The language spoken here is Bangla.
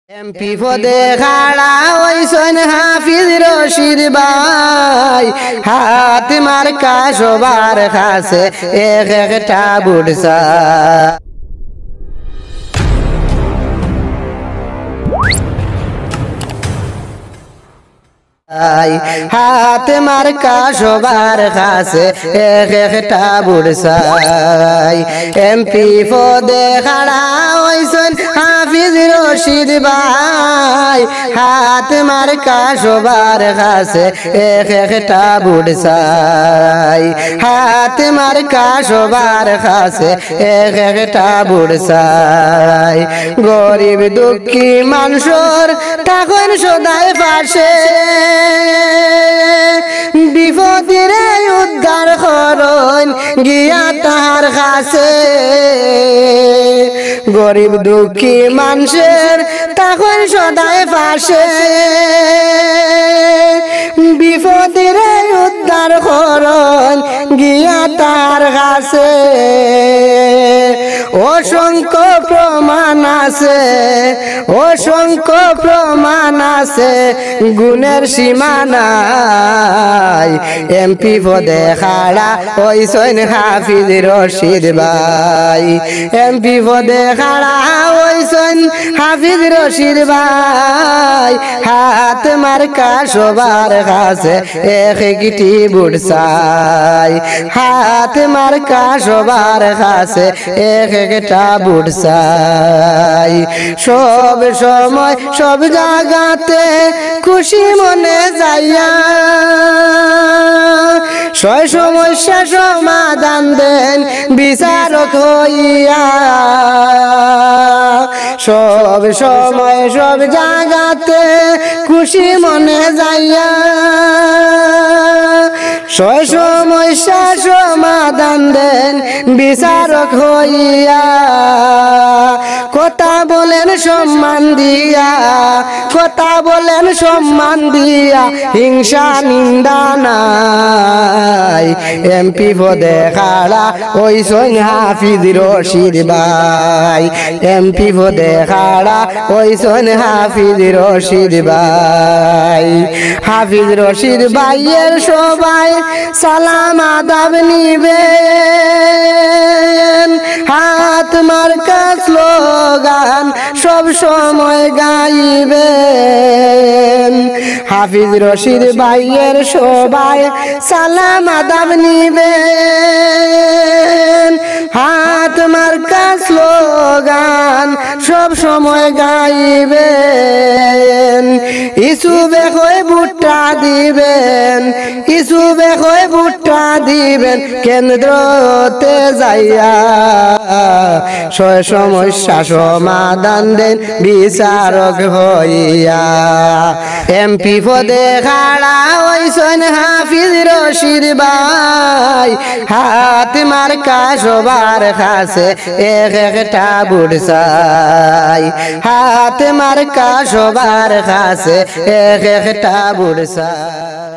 এমপি পদে খাড়া হইছেন হাফিজ রশিদ ভাই, হাত মার্কা সবার কাছে এক একটা বুড়সা। হাত মার্কা সবার কাছে এক একটা বুড়সাই। এমপি পদে খাড়া হইছেন হাফিজ রশিদ ভাই, হাত মার্কা সবার কাছে এক একটা বুড়সাই। হাত মার্কা সবার কাছে এক একটা বুড়সাই। গরিব দুঃখী মানুষের তখন সদাই পাশে, বিপদের উদ্ধার করুন গিয়া তাহার কাছে। গরিব দুঃখী মানুষের তখন সদাই পাশে, বিপদের উদ্ধার করুন গিয়া তাহার কাছে। অসংখ্য প্রমাণ আছে, অসংখ্য প্রমাণ আছে, গুণের সীমা নাই। এমপি পদে খাড়া হইছেন হাফিজ রশিদ ভাই, এমপি পদে খাড়া হইছেন হাফিজ রশিদ ভাই। হাত মার্কা সবার কাছে এক একটি বুড়সাই। হাত মার্কা সবার কাছে এক একটা বুড়সাই। সব সময় সব জায়গাতে খুশি মনে যাইয়া, সব সমস্যা সমাধান দেন বিচারক হইয়া। সব সময় সব জায়গাতে খুশি মনে যাইয়া, সব সমস্যা সমাধান দেন বিচারক হইয়া। কথা বলেন সম্মান দিয়া, কথা বলেন সম্মান দিয়া, হিংসা নিন্দা নাই। এমপি পদে খাড়া হইছেন হাফিজ রশিদ ভাই, এমপি পদে খাড়া হইছেন হাফিজ রশিদ ভাই। হাফিজ রশিদ ভাইয়ের সবাই সালাম আদাব নিবেন, হাত মার্কা স্লোগান সব সময় গাইবেন। হাফিজ রশিদ ভাইয়ের সবাই সালাম আদাব নিবেন, হাত মার্কা স্লোগান সব সময় গাইবেন। ইসুবে হয়ে ভুট্টা দিবেন, ইসুবে হয়ে ভুট্টা দিবেন কেন্দ্রতে যাইয়া। সব সমস্যা সমাধান দেন বিচারক হইয়া। এমপি পদে খাড়া হইছেন হাফিজ রশিদ ভাই, হাত মার্কা সবার কাছে এক একটা বুড়সাই। হাত মার্কা সবার কাছে এক একটা বুড়সাই।